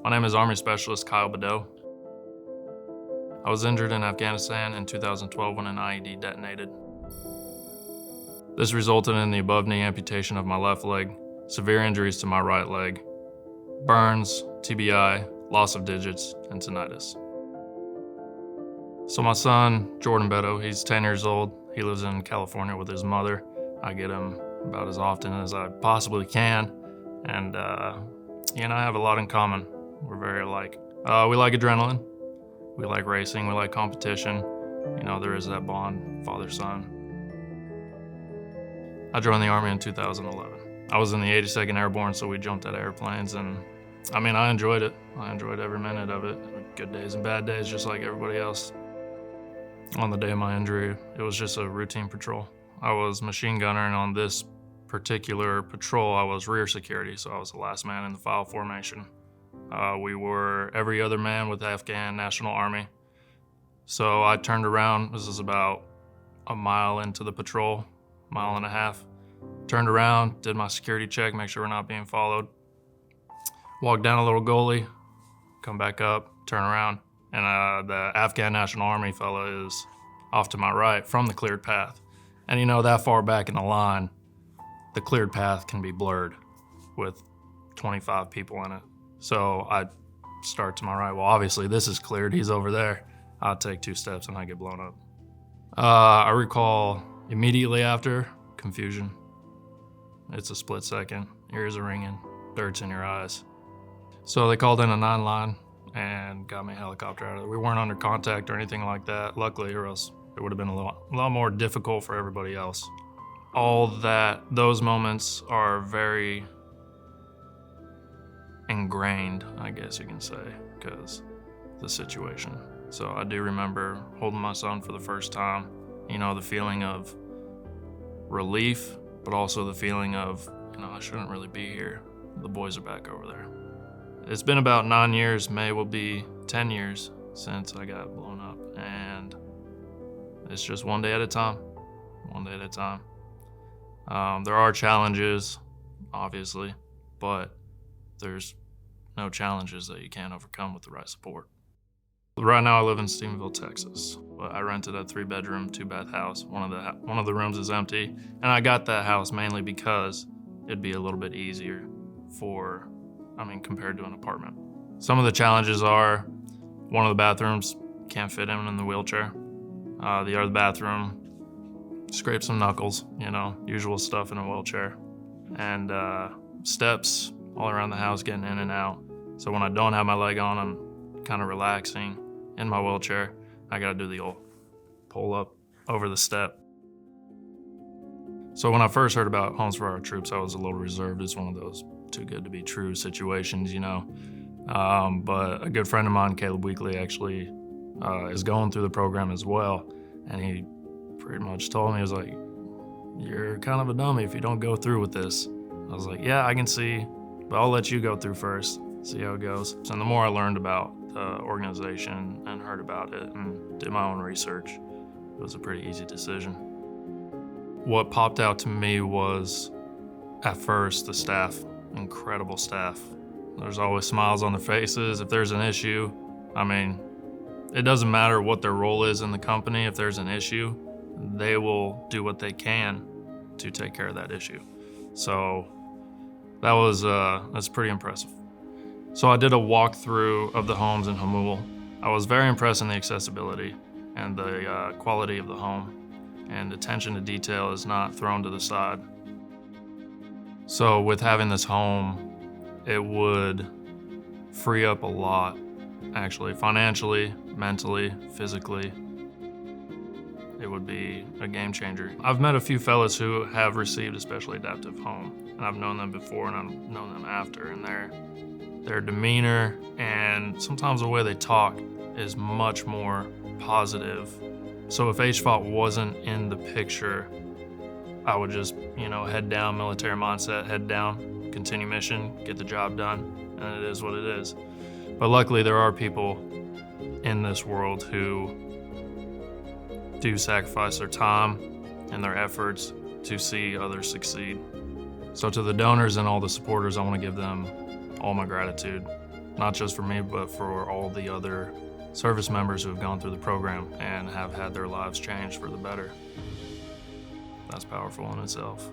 My name is Army Specialist Kyle Beddow. I was injured in Afghanistan in 2012 when an IED detonated. This resulted in the above knee amputation of my left leg, severe injuries to my right leg, burns, TBI, loss of digits, and tinnitus. So my son, Jordan Beddow, he's 10 years old. He lives in California with his mother. I get him about as often as I possibly can. And he and I have a lot in common. We're very alike. We like adrenaline. We like racing. We like competition. You know, there is that bond, father-son. I joined the Army in 2011. I was in the 82nd Airborne, so we jumped out of airplanes, and I enjoyed it. I enjoyed every minute of it. Good days and bad days, just like everybody else. On the day of my injury, it was just a routine patrol. I was machine gunner, and on this particular patrol, I was rear security, so I was the last man in the file formation. We were every other man with the Afghan National Army. So I turned around, this is about a mile into the patrol, mile and a half. Turned around, did my security check, make sure we're not being followed. Walked down a little gully, come back up, turn around, and the Afghan National Army fella is off to my right from the cleared path. And you know, that far back in the line, the cleared path can be blurred with 25 people in it. So I start to my right. Well, obviously this is cleared, he's over there. I take 2 steps and I get blown up. I recall immediately after, confusion. It's a split second, ears are ringing, dirt's in your eyes. So they called in a 9-line and got me a helicopter out of there. We weren't under contact or anything like that, luckily, or else it would have been a lot more difficult for everybody else. Those moments are very ingrained, I guess you can say, because the situation. So I do remember holding my son for the first time, you know, the feeling of relief, but also the feeling of, you know, I shouldn't really be here. The boys are back over there. It's been about 9 years, May will be 10 years since I got blown up, and it's just one day at a time, one day at a time. There are challenges, obviously, but there's no challenges that you can't overcome with the right support. Right now I live in Stephenville, Texas. I rented a 3-bedroom, 2-bath house. One of the rooms is empty, and I got that house mainly because it'd be a little bit easier compared to an apartment. Some of the challenges are one of the bathrooms can't fit him in the wheelchair. The other bathroom scrape some knuckles, you know, usual stuff in a wheelchair. And steps all around the house getting in and out. So when I don't have my leg on, I'm kind of relaxing in my wheelchair. I gotta do the old pull up over the step. So when I first heard about Homes for Our Troops, I was a little reserved. It's one of those too good to be true situations, you know. But a good friend of mine, Caleb Weekly, actually is going through the program as well. And he pretty much told me, he was like, "You're kind of a dummy if you don't go through with this." I was like, "Yeah, I can see, but I'll let you go through first, see how it goes." And the more I learned about the organization and heard about it and did my own research, it was a pretty easy decision. What popped out to me was, at first, the staff, incredible staff. There's always smiles on their faces. If there's an issue, it doesn't matter what their role is in the company. If there's an issue, they will do what they can to take care of that issue. So that's pretty impressive. So I did a walkthrough of the homes in Hamul. I was very impressed in the accessibility and the quality of the home, and attention to detail is not thrown to the side. So with having this home, it would free up a lot, actually, financially, mentally, physically. It would be a game changer. I've met a few fellas who have received a specially adaptive home, and I've known them before and I've known them after, and their demeanor and sometimes the way they talk is much more positive. So if HFOT wasn't in the picture, I would just, head down, military mindset, head down, continue mission, get the job done, and it is what it is. But luckily there are people in this world who do sacrifice their time and their efforts to see others succeed. So to the donors and all the supporters, I want to give them all my gratitude. not just for me, but for all the other service members who have gone through the program and have had their lives changed for the better. That's powerful in itself.